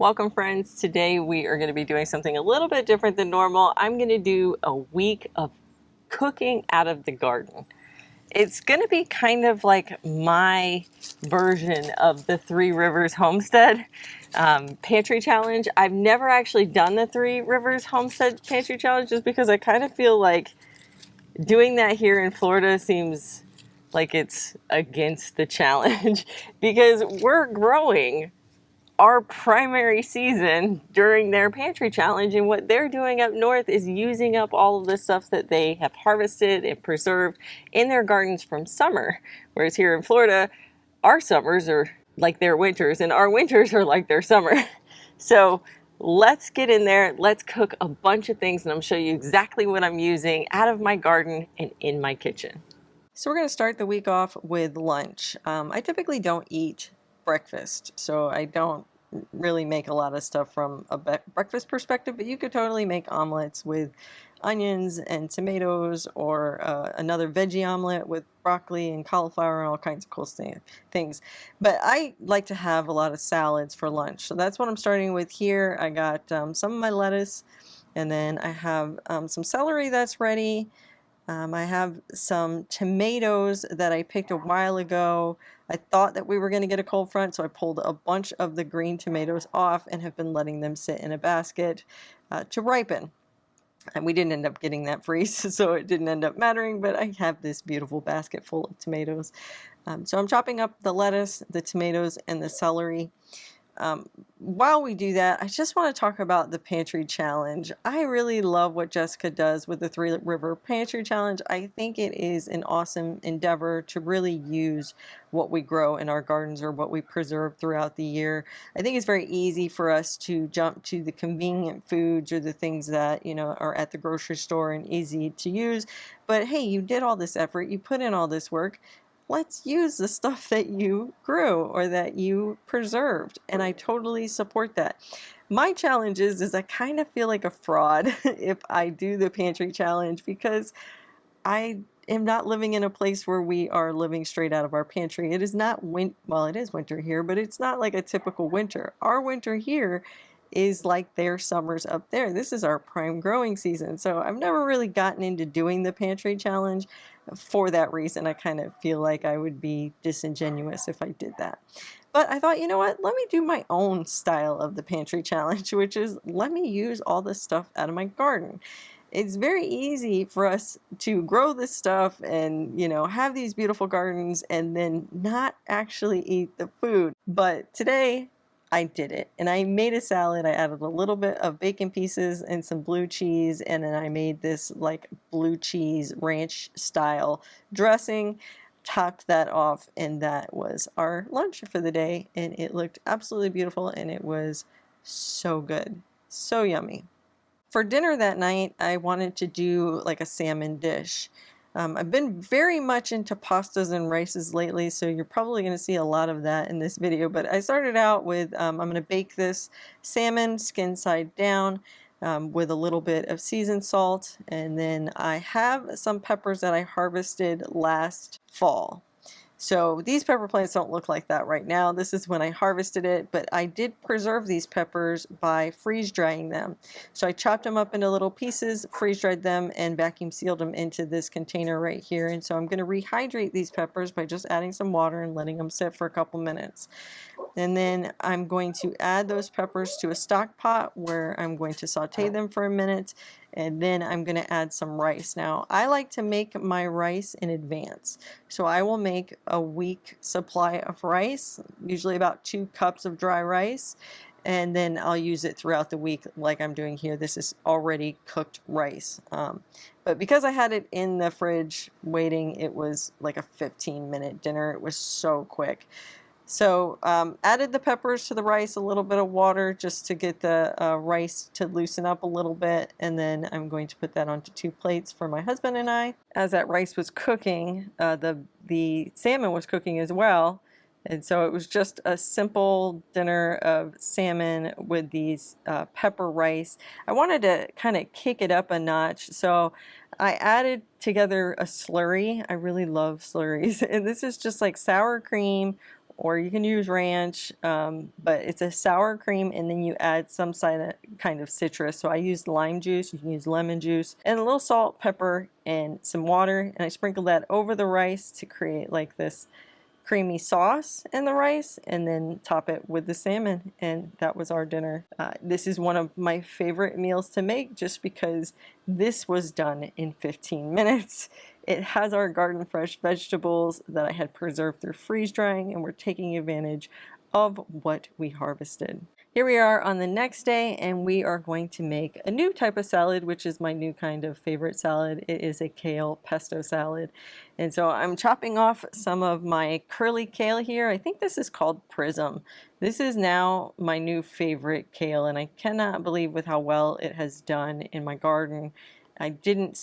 Welcome friends. Today we are going to be doing something a little bit different than normal. I'm going to do a week of cooking out of the garden. It's going to be kind of like my version of the Three Rivers Homestead Pantry Challenge. I've never actually done the Three Rivers Homestead Pantry Challenge just because I kind of feel like doing that here in Florida seems like it's against the challenge because we're growing our primary season during their pantry challenge, and what they're doing up north is using up all of the stuff that they have harvested and preserved in their gardens from summer, whereas here in Florida our summers are like their winters and our winters are like their summer. So let's get in there, let's cook a bunch of things, and I'm show you exactly what I'm using out of my garden and in my kitchen. So we're going to start the week off with lunch. I typically don't eat breakfast, so I don't really make a lot of stuff from a breakfast perspective, but you could totally make omelets with onions and tomatoes, or another veggie omelet with broccoli and cauliflower and all kinds of cool things. But I like to have a lot of salads for lunch, so that's what I'm starting with here. I got some of my lettuce, and then I have some celery that's ready. I have some tomatoes that I picked a while ago. I thought that we were going to get a cold front, so I pulled a bunch of the green tomatoes off and have been letting them sit in a basket to ripen. And we didn't end up getting that freeze, so it didn't end up mattering, but I have this beautiful basket full of tomatoes. So I'm chopping up the lettuce, the tomatoes, and the celery. While we do that, I just want to talk about the Pantry Challenge. I really love what Jessica does with the Three River Pantry Challenge. I think it is an awesome endeavor to really use what we grow in our gardens or what we preserve throughout the year. I think it's very easy for us to jump to the convenient foods or the things that, you know, are at the grocery store and easy to use. But hey, you did all this effort, you put in all this work. Let's use the stuff that you grew or that you preserved, and I totally support that. My challenge is I kind of feel like a fraud if I do the pantry challenge, because I am not living in a place where we are living straight out of our pantry. It is not well, it is winter here, but it's not like a typical winter. Our winter here is like their summers up there. This is our prime growing season. So I've never really gotten into doing the pantry challenge for that reason. I kind of feel like I would be disingenuous if I did that. But I thought, you know what, let me do my own style of the pantry challenge, which is let me use all this stuff out of my garden. It's very easy for us to grow this stuff and, you know, have these beautiful gardens and then not actually eat the food. But today I did it, and I made a salad. I added a little bit of bacon pieces and some blue cheese, and then I made this like blue cheese ranch style dressing, topped that off, and that was our lunch for the day, and it looked absolutely beautiful, and it was so good, so yummy. For dinner that night, I wanted to do like a salmon dish. I've been very much into pastas and rices lately, so you're probably going to see a lot of that in this video. But I started out with, I'm going to bake this salmon skin side down with a little bit of seasoned salt. And then I have some peppers that I harvested last fall. So these pepper plants don't look like that right now. This is when I harvested it, but I did preserve these peppers by freeze drying them. So I chopped them up into little pieces, freeze dried them, and vacuum sealed them into this container right here. And so I'm going to rehydrate these peppers by just adding some water and letting them sit for a couple minutes. And then I'm going to add those peppers to a stock pot where I'm going to saute them for a minute, and then I'm going to add some rice. Now, I like to make my rice in advance, so I will make a week supply of rice, usually about 2 cups of dry rice, and then I'll use it throughout the week like I'm doing here. This is already cooked rice. But because I had it in the fridge waiting, it was like a 15-minute dinner. It was so quick. So added the peppers to the rice, a little bit of water just to get the rice to loosen up a little bit, and then I'm going to put that onto 2 plates for my husband and I. As that rice was cooking, the salmon was cooking as well, and so it was just a simple dinner of salmon with these pepper rice. I wanted to kind of kick it up a notch, so I added together a slurry. I really love slurries, and this is just like sour cream, or you can use ranch, but it's a sour cream, and then you add some kind of citrus. So I used lime juice, you can use lemon juice, and a little salt, pepper, and some water, and I sprinkled that over the rice to create like this creamy sauce in the rice, and then top it with the salmon, and that was our dinner. This is one of my favorite meals to make just because this was done in 15 minutes. It has our garden fresh vegetables that I had preserved through freeze drying, and we're taking advantage of what we harvested. Here we are on the next day, and we are going to make a new type of salad, which is my new kind of favorite salad. It is a kale pesto salad. And so I'm chopping off some of my curly kale here. I think this is called Prism. This is now my new favorite kale, and I cannot believe with how well it has done in my garden. I didn't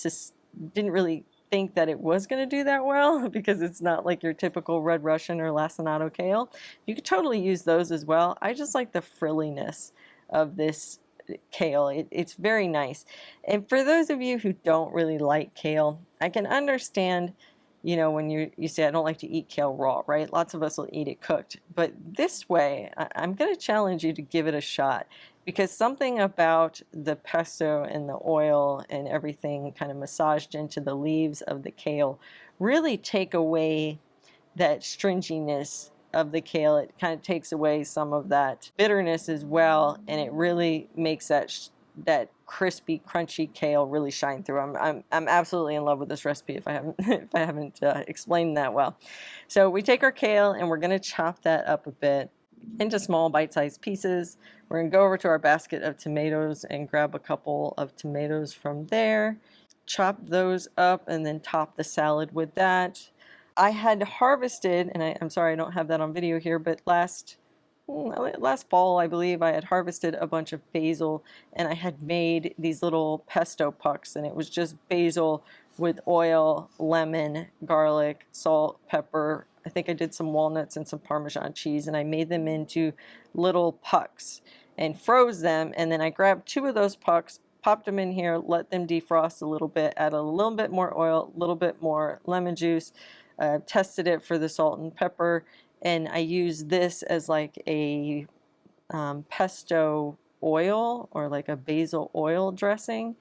really think that it was going to do that well because it's not like your typical red Russian or lacinato kale. You could totally use those as well. I just like the frilliness of this kale. It's very nice. And for those of you who don't really like kale, I can understand, you know, when you say I don't like to eat kale raw, right? Lots of us will eat it cooked. But this way, I'm going to challenge you to give it a shot, because something about the pesto and the oil and everything kind of massaged into the leaves of the kale really take away that stringiness of the kale. It kind of takes away some of that bitterness as well, and it really makes that crispy, crunchy kale really shine through. I'm absolutely in love with this recipe if I haven't explained that well. So we take our kale and we're going to chop that up a bit into small bite-sized pieces. We're going to go over to our basket of tomatoes and grab a couple of tomatoes from there, chop those up, and then top the salad with that. I had harvested, and I'm sorry I don't have that on video here, but last fall, I believe, I had harvested a bunch of basil, and I had made these little pesto pucks, and it was just basil with oil, lemon, garlic, salt, pepper. I think I did some walnuts and some Parmesan cheese, and I made them into little pucks and froze them, and then I grabbed 2 of those pucks, popped them in here, let them defrost a little bit, add a little bit more oil, a little bit more lemon juice, tested it for the salt and pepper, and I used this as like a pesto oil or like a basil oil dressing.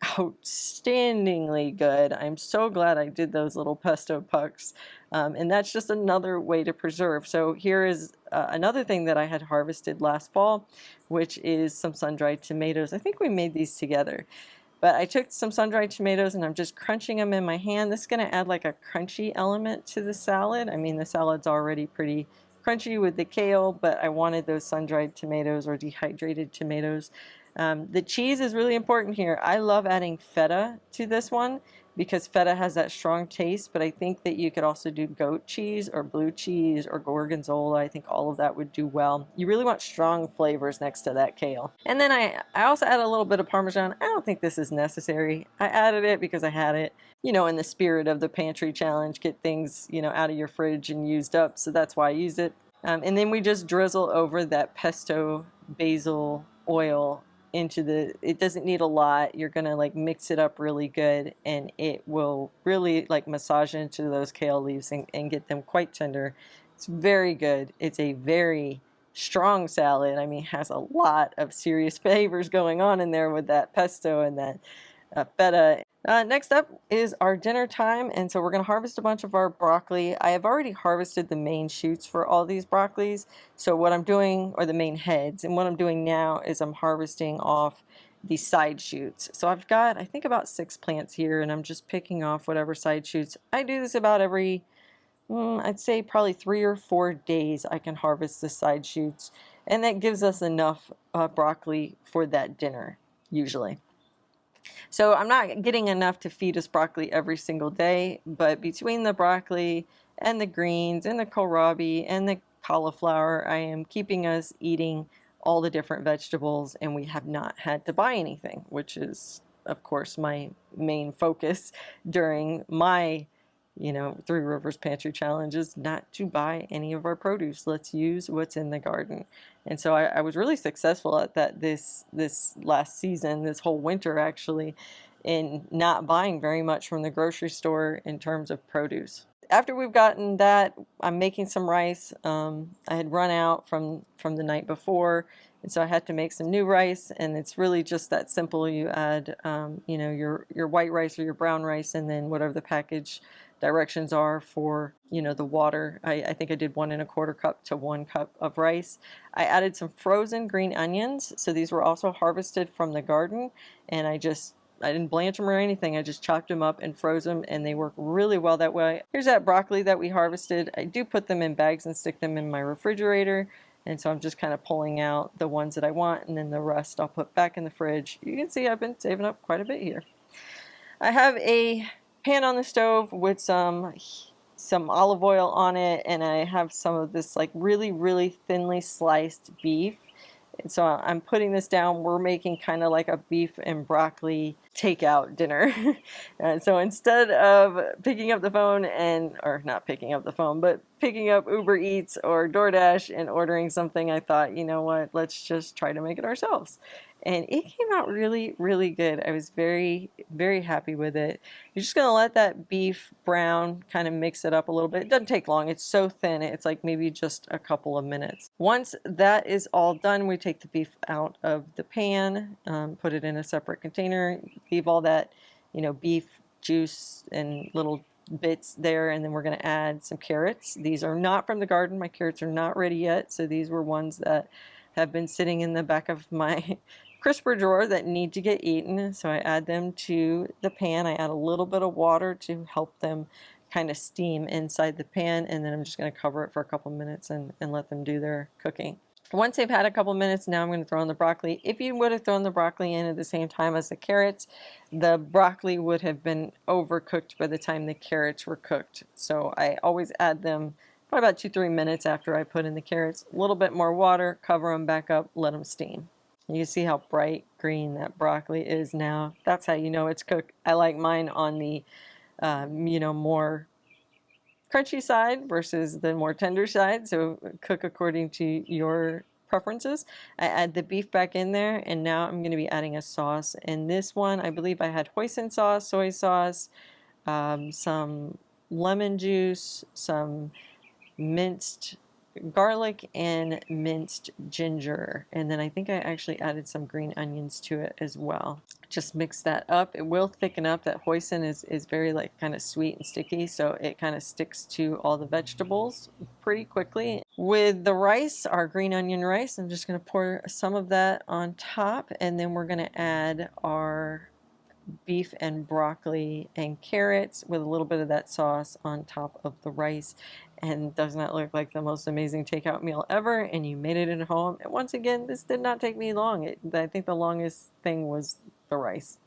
Outstandingly good. I'm so glad I did those little pesto pucks, and that's just another way to preserve. So here is another thing that I had harvested last fall, which is some sun-dried tomatoes. I think we made these together. But I took some sun-dried tomatoes and I'm just crunching them in my hand. This is going to add like a crunchy element to the salad. I mean, the salad's already pretty crunchy with the kale, but I wanted those sun-dried tomatoes or dehydrated tomatoes. The cheese is really important here. I love adding feta to this one because feta has that strong taste, but I think that you could also do goat cheese or blue cheese or gorgonzola. I think all of that would do well. You really want strong flavors next to that kale. And then I also add a little bit of Parmesan. I don't think this is necessary. I added it because I had it, you know, in the spirit of the pantry challenge, get things, you know, out of your fridge and used up. So that's why I used it. And then we just drizzle over that pesto basil oil into it doesn't need a lot. You're gonna like mix it up really good, and it will really like massage into those kale leaves and get them quite tender. It's very good. It's a very strong salad. I mean, it has a lot of serious flavors going on in there with that pesto and that feta. Next up is our dinner time, and so we're going to harvest a bunch of our broccoli. I have already harvested the main shoots for all these broccolis, so what I'm doing, or the main heads, and what I'm doing now is I'm harvesting off the side shoots. So I've got, I think, about 6 plants here, and I'm just picking off whatever side shoots. I do this about every, I'd say probably 3 or 4 days I can harvest the side shoots, and that gives us enough broccoli for that dinner, usually. So I'm not getting enough to feed us broccoli every single day, but between the broccoli and the greens and the kohlrabi and the cauliflower, I am keeping us eating all the different vegetables, and we have not had to buy anything, which is, of course, my main focus during my, you know, Three Rivers Pantry Challenge is not to buy any of our produce. Let's use what's in the garden. And so I was really successful at that this last season, this whole winter actually, in not buying very much from the grocery store in terms of produce. after we've gotten that, I'm making some rice. I had run out from the night before, and so I had to make some new rice. And it's really just that simple. You add, you know, your white rice or your brown rice, and then whatever the package directions are for, you know, the water. I think I did 1 1/4 cup to 1 cup of rice. I added some frozen green onions. So these were also harvested from the garden, and I didn't blanch them or anything. I just chopped them up and froze them, and they work really well that way. Here's that broccoli that we harvested. I do put them in bags and stick them in my refrigerator, and so I'm just kind of pulling out the ones that I want, and then the rest I'll put back in the fridge. You can see I've been saving up quite a bit here. I have a pan on the stove with some olive oil on it, and I have some of this like really thinly sliced beef. And so I'm putting this down. We're making kind of like a beef and broccoli takeout dinner. So instead of picking up the phone or not picking up the phone, but picking up Uber Eats or DoorDash and ordering something, I thought, you know what, let's just try to make it ourselves. And it came out really good. I was very happy with it. You're just gonna let that beef brown, kind of mix it up a little bit. It doesn't take long. It's so thin. It's like maybe just a couple of minutes. Once that is all done, we take the beef out of the pan, put it in a separate container, leave all that, you know, beef juice and little bits there, and then we're going to add some carrots. These are not from the garden. My carrots are not ready yet, so these were ones that have been sitting in the back of my crisper drawer that need to get eaten. So I add them to the pan. I add a little bit of water to help them kind of steam inside the pan, and then I'm just going to cover it for a couple minutes and let them do their cooking. Once they've had a couple minutes, now I'm going to throw in the broccoli. If you would have thrown the broccoli in at the same time as the carrots, the broccoli would have been overcooked by the time the carrots were cooked. So I always add them probably about 2-3 minutes after I put in the carrots. A little bit more water, cover them back up, let them steam. You see how bright green that broccoli is now. That's how you know it's cooked. I like mine on the, you know, more crunchy side versus the more tender side, so cook according to your preferences. I add the beef back in there, and now I'm going to be adding a sauce. And this one, I believe I had hoisin sauce, soy sauce, some lemon juice, some minced garlic, and minced ginger. And then I think I actually added some green onions to it as well. Just mix that up. It will thicken up. That hoisin is very like kind of sweet and sticky, so it kind of sticks to all the vegetables pretty quickly. With the rice, our green onion rice, I'm just going to pour some of that on top, and then we're going to add our beef and broccoli and carrots with a little bit of that sauce on top of the rice. And does not look like the most amazing takeout meal ever, and you made it at home. And once again, this did not take me long. I think the longest thing was the rice.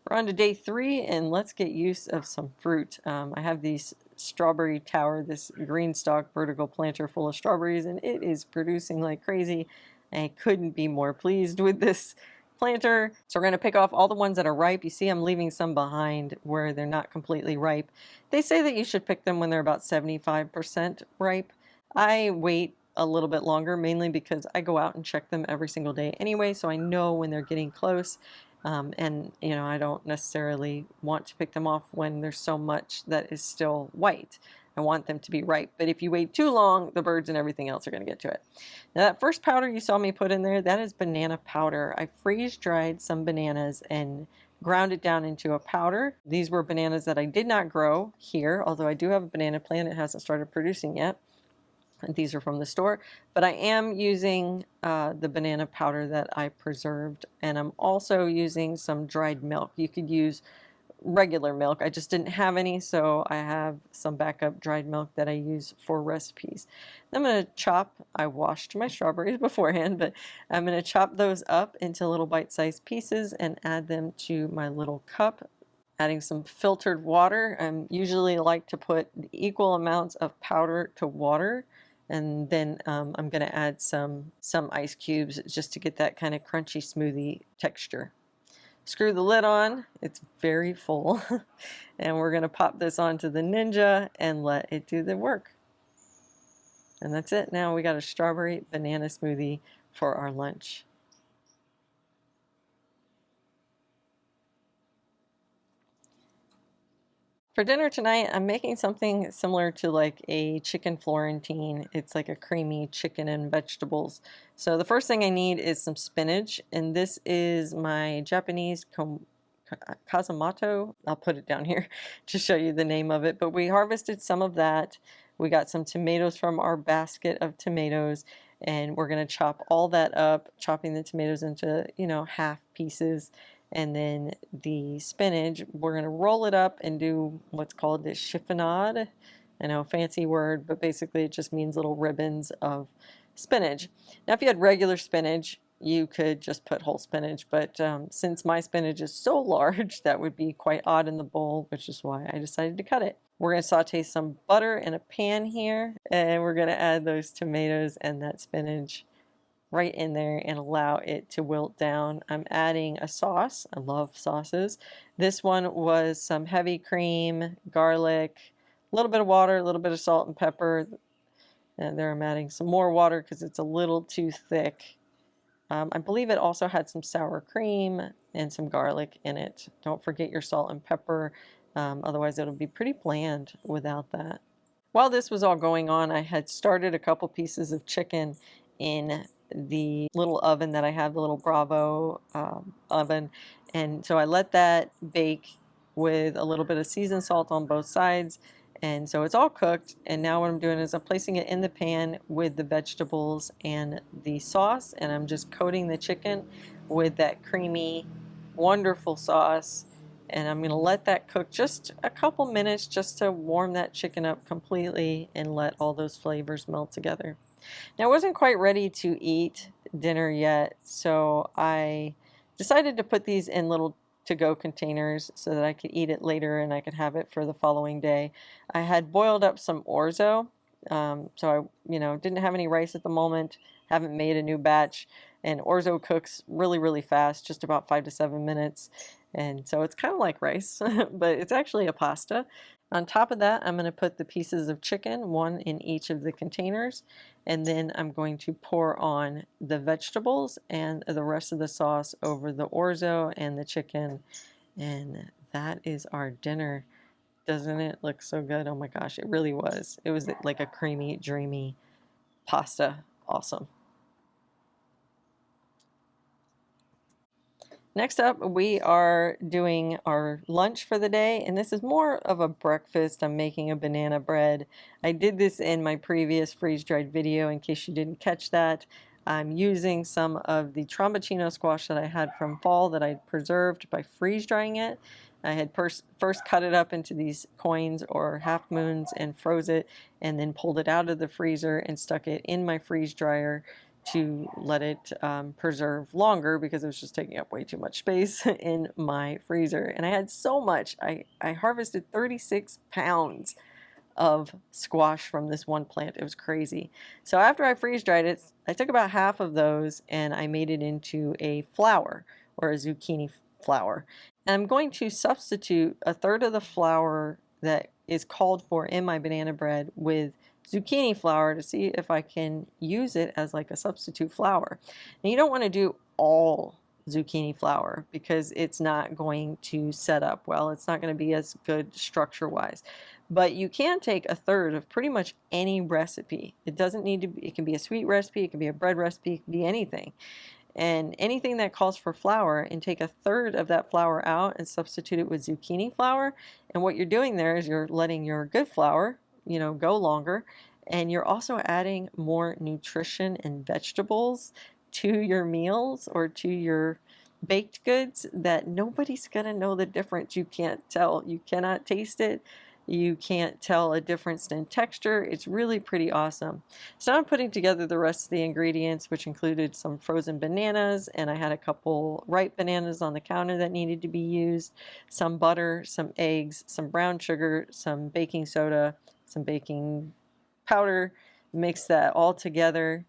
We're on to day 3, and let's get use of some fruit. I have these strawberry tower, this green stalk vertical planter full of strawberries, and it is producing like crazy. I couldn't be more pleased with this planter. So we're going to pick off all the ones that are ripe. You see I'm leaving some behind where they're not completely ripe. They say that you should pick them when they're about 75% ripe. I wait a little bit longer, mainly because I go out and check them every single day anyway, so I know when they're getting close. And you know, I don't necessarily want to pick them off when there's so much that is still white. I want them to be ripe. But if you wait too long, the birds and everything else are going to get to it. Now that first powder you saw me put in there, that is banana powder. I freeze dried some bananas and ground it down into a powder. These were bananas that I did not grow here, although I do have a banana plant. It hasn't started producing yet. These are from the store, but I am using the banana powder that I preserved, and I'm also using some dried milk. You could use regular milk. I just didn't have any, so I have some backup dried milk that I use for recipes. I'm going to chop, I washed my strawberries beforehand, but I'm going to chop those up into little bite-sized pieces and add them to my little cup. Adding some filtered water. I usually like to put equal amounts of powder to water, and then I'm going to add some ice cubes just to get that kind of crunchy smoothie texture. Screw the lid on, it's very full, and we're going to pop this onto the Ninja and let it do the work. And that's it. Now we got a strawberry banana smoothie for our lunch. For dinner tonight, I'm making something similar to like a chicken Florentine. It's like a creamy chicken and vegetables. So the first thing I need is some spinach, and this is my Japanese Kazumato. I'll put it down here to show you the name of it. But we harvested some of that. We got some tomatoes from our basket of tomatoes, and we're going to chop all that up, chopping the tomatoes into, half pieces. And then the spinach, we're going to roll it up and do what's called the chiffonade. I know, fancy word, but basically it just means little ribbons of spinach. Now, if you had regular spinach, you could just put whole spinach, but since my spinach is so large, that would be quite odd in the bowl, which is why I decided to cut it. We're going to saute some butter in a pan here, and we're going to add those tomatoes and that spinach right in there and allow it to wilt down. I'm adding a sauce. I love sauces. This one was some heavy cream, garlic, a little bit of water, a little bit of salt and pepper. And there I'm adding some more water because it's a little too thick. I believe it also had some sour cream and some garlic in it. Don't forget your salt and pepper, otherwise it'll be pretty bland without that. While this was all going on, I had started a couple pieces of chicken in the little oven that I have, the little Bravo oven, and so I let that bake with a little bit of seasoned salt on both sides. And so it's all cooked, and now what I'm doing is I'm placing it in the pan with the vegetables and the sauce, and I'm just coating the chicken with that creamy, wonderful sauce. And I'm going to let that cook just a couple minutes just to warm that chicken up completely and let all those flavors melt together. Now, I wasn't quite ready to eat dinner yet, so I decided to put these in little to-go containers so that I could eat it later and I could have it for the following day. I had boiled up some orzo, so I didn't have any rice at the moment, haven't made a new batch, and orzo cooks really, really fast, just about 5 to 7 minutes. And so it's kind of like rice, but it's actually a pasta. On top of that, I'm going to put the pieces of chicken, one in each of the containers, and then I'm going to pour on the vegetables and the rest of the sauce over the orzo and the chicken. And that is our dinner. Doesn't it look so good? Oh my gosh, it really was. It was like a creamy, dreamy pasta. Awesome. Next up, we are doing our lunch for the day, and this is more of a breakfast. I'm making a banana bread. I did this in my previous freeze-dried video in case you didn't catch that. I'm using some of the trombocino squash that I had from fall that I preserved by freeze-drying it. I had first cut it up into these coins or half moons and froze it, and then pulled it out of the freezer and stuck it in my freeze dryer to let it preserve longer because it was just taking up way too much space in my freezer. And I had so much. I harvested 36 pounds of squash from this one plant. It was crazy. So after I freeze dried it, I took about half of those and I made it into a flour, or a zucchini flour. And I'm going to substitute a third of the flour that is called for in my banana bread with zucchini flour to see if I can use it as like a substitute flour. And you don't want to do all zucchini flour because it's not going to set up well. It's not going to be as good structure wise. But you can take a third of pretty much any recipe. It doesn't need to be, it can be a sweet recipe, it can be a bread recipe, it can be anything. And anything that calls for flour, and take a third of that flour out and substitute it with zucchini flour. And what you're doing there is you're letting your good flour, go longer, and you're also adding more nutrition and vegetables to your meals or to your baked goods that nobody's gonna know the difference. You can't tell. You cannot taste it. You can't tell a difference in texture. It's really pretty awesome. So I'm putting together the rest of the ingredients, which included some frozen bananas, and I had a couple ripe bananas on the counter that needed to be used, some butter, some eggs, some brown sugar, some baking soda, some baking powder. Mix that all together.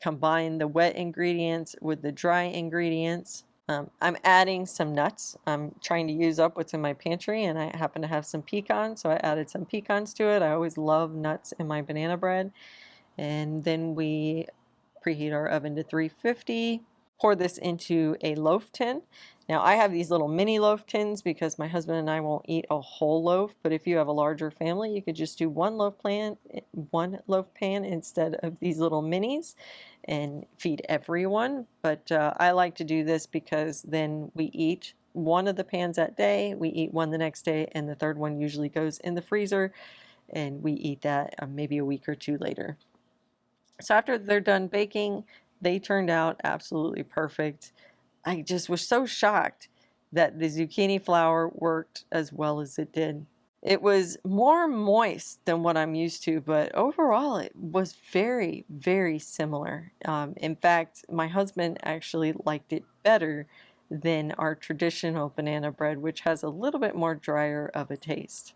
Combine the wet ingredients with the dry ingredients. I'm adding some nuts. I'm trying to use up what's in my pantry, and I happen to have some pecans, so I added some pecans to it. I always love nuts in my banana bread. And then we preheat our oven to 350. pour this into a loaf tin. Now I have these little mini loaf tins because my husband and I won't eat a whole loaf, but if you have a larger family, you could just do one loaf pan instead of these little minis and feed everyone. But I like to do this because then we eat one of the pans that day, we eat one the next day, and the third one usually goes in the freezer and we eat that maybe a week or two later. So after they're done baking, they turned out absolutely perfect. I just was so shocked that the zucchini flour worked as well as it did. It was more moist than what I'm used to, but overall it was very, very similar. In fact, my husband actually liked it better than our traditional banana bread, which has a little bit more drier of a taste.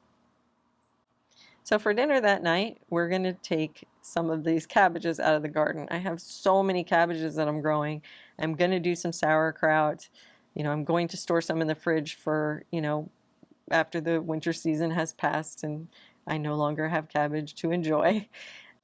So for dinner that night, we're going to take some of these cabbages out of the garden. I have so many cabbages that I'm growing. I'm going to do some sauerkraut. I'm going to store some in the fridge for, after the winter season has passed and I no longer have cabbage to enjoy.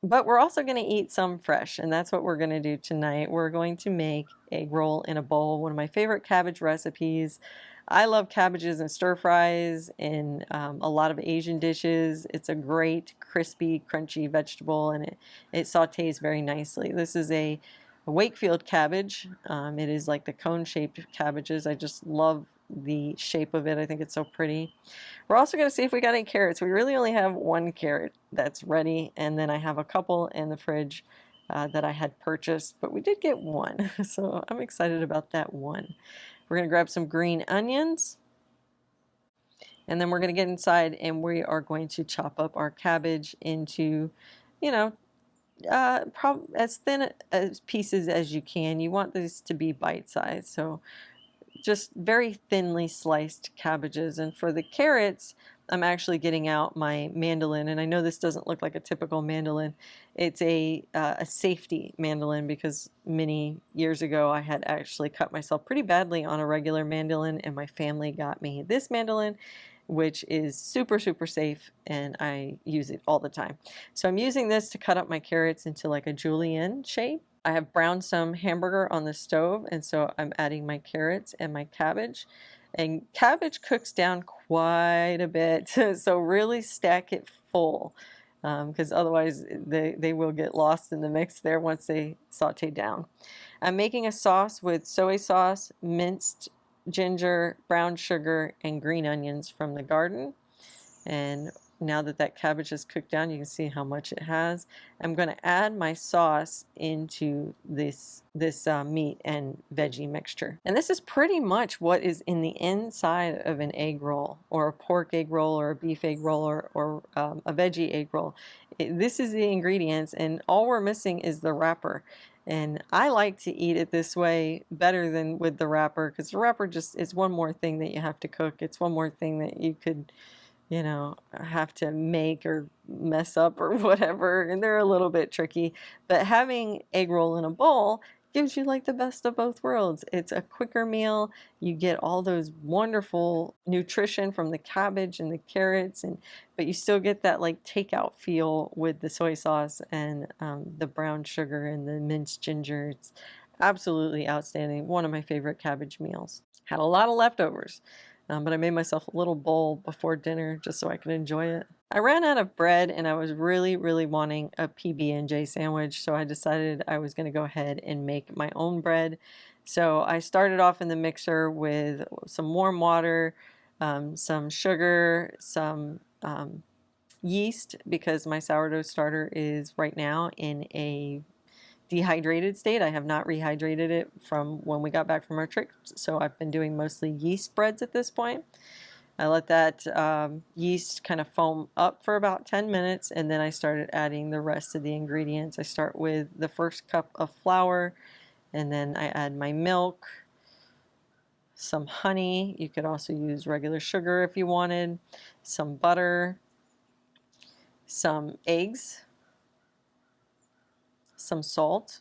But we're also going to eat some fresh, and that's what we're going to do tonight. We're going to make egg roll in a bowl, one of my favorite cabbage recipes. I love cabbages in stir fries and a lot of Asian dishes. It's a great, crispy, crunchy vegetable, and it sautés very nicely. This is a Wakefield cabbage. It is like the cone-shaped cabbages. I just love the shape of it. I think it's so pretty. We're also going to see if we got any carrots. We really only have one carrot that's ready, and then I have a couple in the fridge that I had purchased, but we did get one, so I'm excited about that one. We're going to grab some green onions, and then we're going to get inside and we are going to chop up our cabbage into, as thin as pieces as you can. You want this to be bite-sized, so just very thinly sliced cabbages. And for the carrots, I'm actually getting out my mandolin, and I know this doesn't look like a typical mandolin. It's a safety mandolin because many years ago I had actually cut myself pretty badly on a regular mandolin, and my family got me this mandolin, which is super, super safe, and I use it all the time. So I'm using this to cut up my carrots into like a julienne shape. I have browned some hamburger on the stove, and so I'm adding my carrots and my cabbage. And cabbage cooks down quite a bit, so really stack it full, because otherwise they will get lost in the mix there once they saute down. I'm making a sauce with soy sauce, minced ginger, brown sugar, and green onions from the garden. And now that cabbage is cooked down, you can see how much it has. I'm going to add my sauce into this meat and veggie mixture. And this is pretty much what is in the inside of an egg roll, or a pork egg roll, or a beef egg roll, or a veggie egg roll. This is the ingredients, and all we're missing is the wrapper. And I like to eat it this way better than with the wrapper, because the wrapper just is one more thing that you have to cook. It's one more thing that you could have to make or mess up or whatever, and they're a little bit tricky. But having egg roll in a bowl gives you like the best of both worlds. It's a quicker meal. You get all those wonderful nutrition from the cabbage and the carrots, but you still get that like takeout feel with the soy sauce and the brown sugar and the minced ginger. It's absolutely outstanding. One of my favorite cabbage meals. Had a lot of leftovers. But I made myself a little bowl before dinner just so I could enjoy it. I ran out of bread, and I was really, really wanting a PB&J sandwich, so I decided I was going to go ahead and make my own bread. So I started off in the mixer with some warm water, some sugar, some yeast, because my sourdough starter is right now in a dehydrated state. I have not rehydrated it from when we got back from our trip, so I've been doing mostly yeast breads at this point. I let that yeast kind of foam up for about 10 minutes, and then I started adding the rest of the ingredients. I start with the first cup of flour, and then I add my milk, some honey. You could also use regular sugar if you wanted, some butter, some eggs, some salt,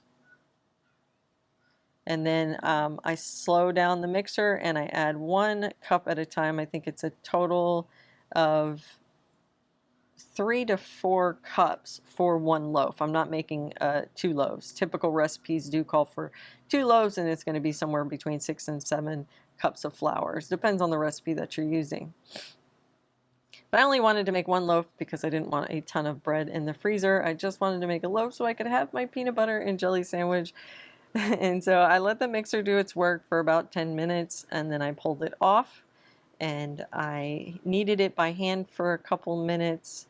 and then I slow down the mixer and I add 1 cup at a time. I think it's a total of 3 to 4 cups for 1 loaf. I'm not making 2 loaves. Typical recipes do call for 2 loaves, and it's going to be somewhere between 6 and 7 cups of flour. It depends on the recipe that you're using. But I only wanted to make 1 loaf because I didn't want a ton of bread in the freezer. I just wanted to make a loaf so I could have my peanut butter and jelly sandwich. And so I let the mixer do its work for about 10 minutes, and then I pulled it off, and I kneaded it by hand for a couple minutes,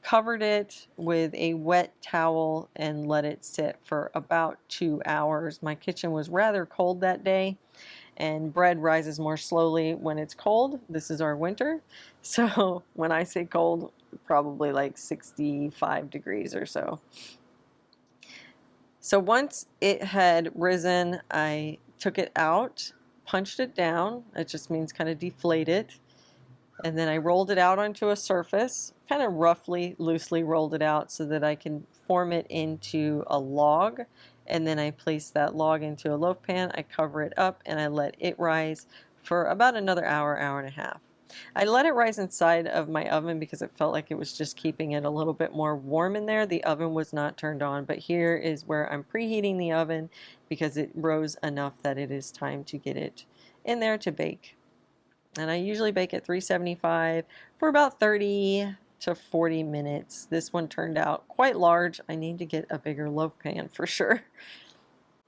covered it with a wet towel, and let it sit for about 2 hours. My kitchen was rather cold that day, and bread rises more slowly when it's cold. This is our winter, so when I say cold, probably like 65 degrees or so. So once it had risen, I took it out, punched it down. It just means kind of deflate it. And then I rolled it out onto a surface, kind of roughly, loosely rolled it out so that I can form it into a log. And then I place that log into a loaf pan. I cover it up and I let it rise for about another hour, hour and a half. I let it rise inside of my oven because it felt like it was just keeping it a little bit more warm in there. The oven was not turned on, but here is where I'm preheating the oven because it rose enough that it is time to get it in there to bake. And I usually bake at 375 for about 30 to 40 minutes. This one turned out quite large. I need to get a bigger loaf pan for sure.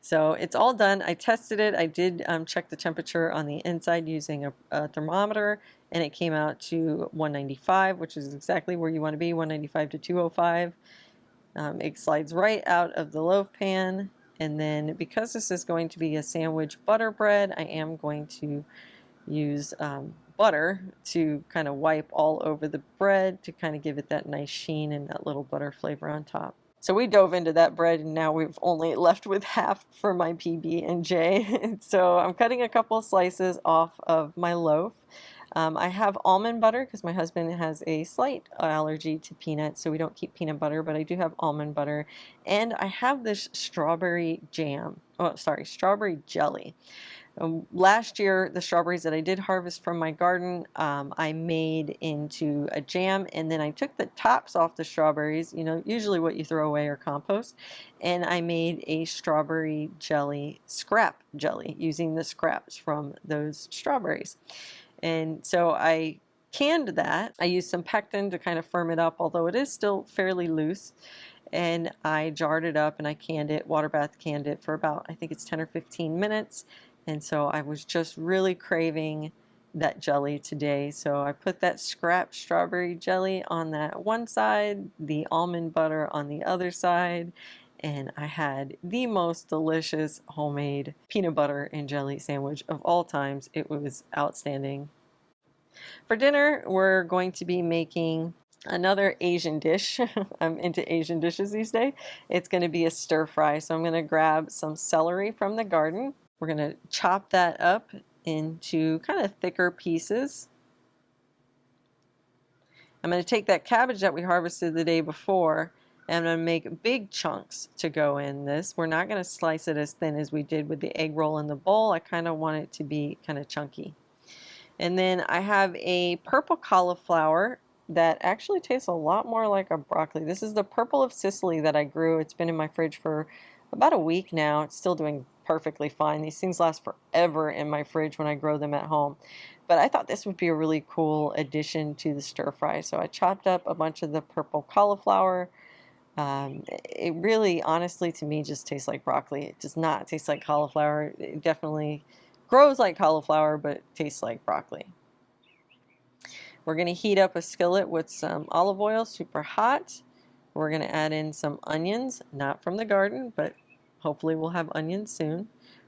So it's all done. I tested it. I did check the temperature on the inside using a thermometer, and it came out to 195, which is exactly where you want to be, 195 to 205. It slides right out of the loaf pan, and then because this is going to be a sandwich butter bread, I am going to use butter to kind of wipe all over the bread to kind of give it that nice sheen and that little butter flavor on top. So we dove into that bread, and now we've only left with half for my PB&J. So I'm cutting a couple of slices off of my loaf. I have almond butter because my husband has a slight allergy to peanuts, so we don't keep peanut butter, but I do have almond butter. And I have this strawberry strawberry jelly. Last year, the strawberries that I did harvest from my garden, I made into a jam, and then I took the tops off the strawberries, usually what you throw away or compost, and I made a strawberry jelly, scrap jelly, using the scraps from those strawberries. And so I canned that. I used some pectin to kind of firm it up, although it is still fairly loose. And I jarred it up and I canned it, water bath canned it for about, I think it's 10 or 15 minutes. And so I was just really craving that jelly today. So I put that scrap strawberry jelly on that one side, the almond butter on the other side, and I had the most delicious homemade peanut butter and jelly sandwich of all times. It was outstanding. For dinner, we're going to be making another Asian dish. I'm into Asian dishes these days. It's going to be a stir fry. So I'm going to grab some celery from the garden. We're going to chop that up into kind of thicker pieces. I'm going to take that cabbage that we harvested the day before, and I'm going to make big chunks to go in this. We're not going to slice it as thin as we did with the egg roll in the bowl. I kind of want it to be kind of chunky. And then I have a purple cauliflower that actually tastes a lot more like a broccoli. This is the purple of Sicily that I grew. It's been in my fridge for about a week now. It's still doing perfectly fine. These things last forever in my fridge when I grow them at home. But I thought this would be a really cool addition to the stir fry. So I chopped up a bunch of the purple cauliflower. It really, honestly, to me, just tastes like broccoli. It does not taste like cauliflower. It definitely grows like cauliflower, but it tastes like broccoli. We're going to heat up a skillet with some olive oil, super hot. We're going to add in some onions, not from the garden, but hopefully we'll have onions soon.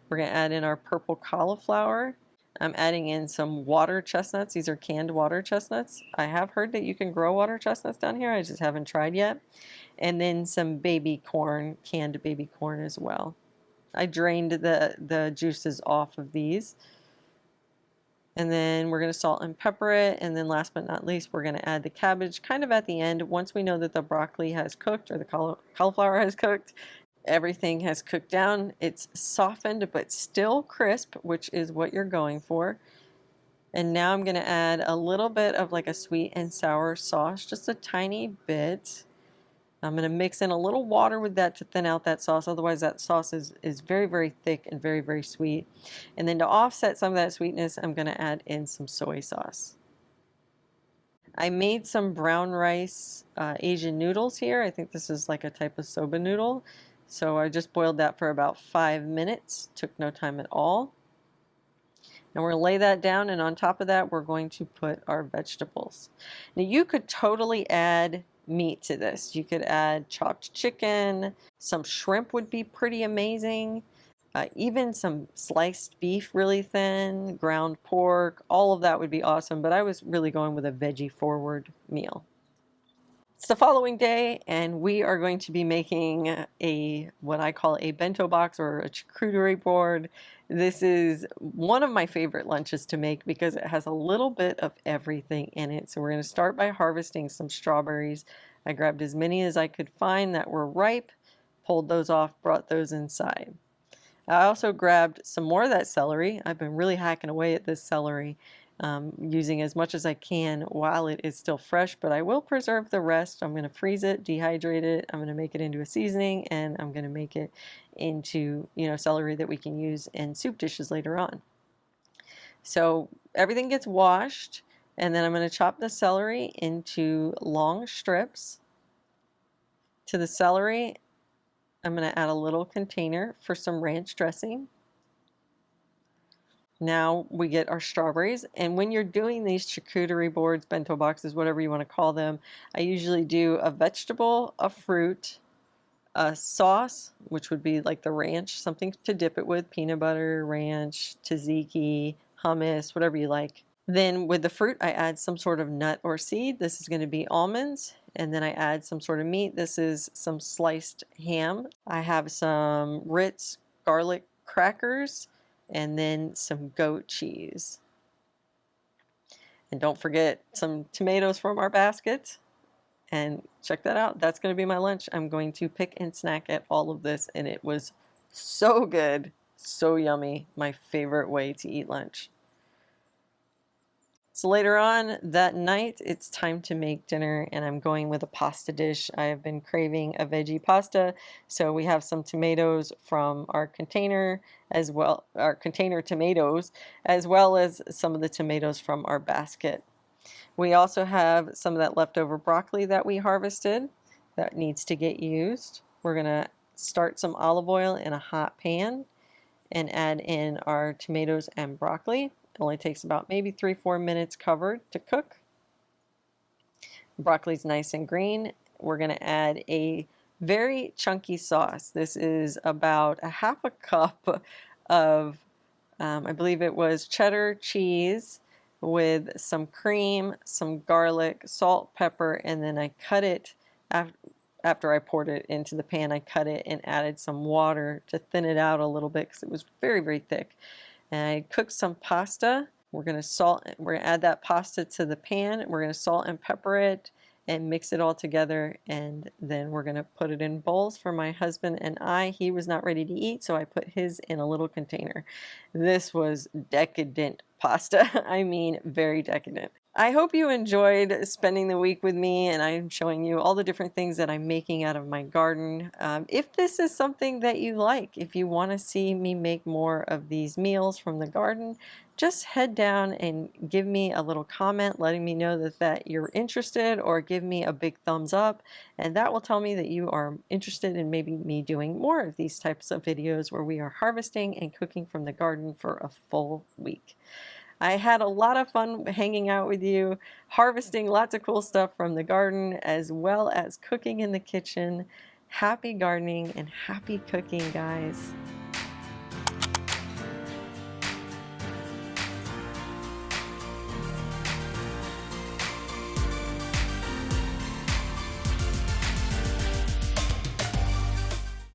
We're going to add in our purple cauliflower. I'm adding in some water chestnuts. These are canned water chestnuts. I have heard that you can grow water chestnuts down here. I just haven't tried yet. And then some baby corn, canned baby corn as well. I drained the juices off of these. And then we're going to salt and pepper it. And then last but not least, we're going to add the cabbage kind of at the end. Once we know that the broccoli has cooked or the cauliflower has cooked, everything has cooked down. It's softened but still crisp, which is what you're going for. And now I'm going to add a little bit of like a sweet and sour sauce, just a tiny bit. I'm going to mix in a little water with that to thin out that sauce. Otherwise that sauce is very, very thick and very, very sweet. And then to offset some of that sweetness, I'm going to add in some soy sauce. I made some brown rice Asian noodles here. I think this is like a type of soba noodle. So I just boiled that for about 5 minutes. Took no time at all. Now we're going to lay that down, and on top of that we're going to put our vegetables. Now you could totally add meat to this. You could add chopped chicken, some shrimp would be pretty amazing, even some sliced beef really thin, ground pork, all of that would be awesome, but I was really going with a veggie forward meal. It's the following day, and we are going to be making what I call a bento box or a charcuterie board. This is one of my favorite lunches to make because it has a little bit of everything in it. So we're going to start by harvesting some strawberries. I grabbed as many as I could find that were ripe, pulled those off, brought those inside. I also grabbed some more of that celery. I've been really hacking away at this celery, using as much as I can while it is still fresh, but I will preserve the rest. I'm going to freeze it, dehydrate it, I'm going to make it into a seasoning, and I'm going to make it into, celery that we can use in soup dishes later on. So everything gets washed, and then I'm going to chop the celery into long strips. To the celery, I'm going to add a little container for some ranch dressing. Now we get our strawberries, and when you're doing these charcuterie boards, bento boxes, whatever you want to call them, I usually do a vegetable, a fruit, a sauce, which would be like the ranch, something to dip it with, peanut butter, ranch, tzatziki, hummus, whatever you like. Then with the fruit, I add some sort of nut or seed. This is going to be almonds. And then I add some sort of meat. This is some sliced ham. I have some Ritz garlic crackers, and then some goat cheese. And don't forget some tomatoes from our basket. And check that out. That's going to be my lunch. I'm going to pick and snack at all of this, and it was so good, so yummy. My favorite way to eat lunch. So later on that night, it's time to make dinner, and I'm going with a pasta dish. I have been craving a veggie pasta, so we have some tomatoes from our container our container tomatoes, as well as some of the tomatoes from our basket. We also have some of that leftover broccoli that we harvested that needs to get used. We're going to start some olive oil in a hot pan and add in our tomatoes and broccoli. It only takes about maybe 3-4 minutes covered to cook. Broccoli's nice and green. We're going to add a very chunky sauce. This is about a half a cup of, I believe it was cheddar cheese with some cream, some garlic, salt, pepper, and then I cut it after I poured it into the pan. I cut it and added some water to thin it out a little bit because it was very, very thick. And I cooked some pasta. We're going to add that pasta to the pan. We're going to salt and pepper it and mix it all together, and then we're going to put it in bowls for my husband and I. He was not ready to eat, so I put his in a little container. This was decadent pasta. I mean, very decadent. I hope you enjoyed spending the week with me, and I'm showing you all the different things that I'm making out of my garden. If this is something that you like, if you want to see me make more of these meals from the garden, just head down and give me a little comment letting me know that you're interested, or give me a big thumbs up, and that will tell me that you are interested in maybe me doing more of these types of videos where we are harvesting and cooking from the garden for a full week. I had a lot of fun hanging out with you, harvesting lots of cool stuff from the garden, as well as cooking in the kitchen. Happy gardening and happy cooking, guys.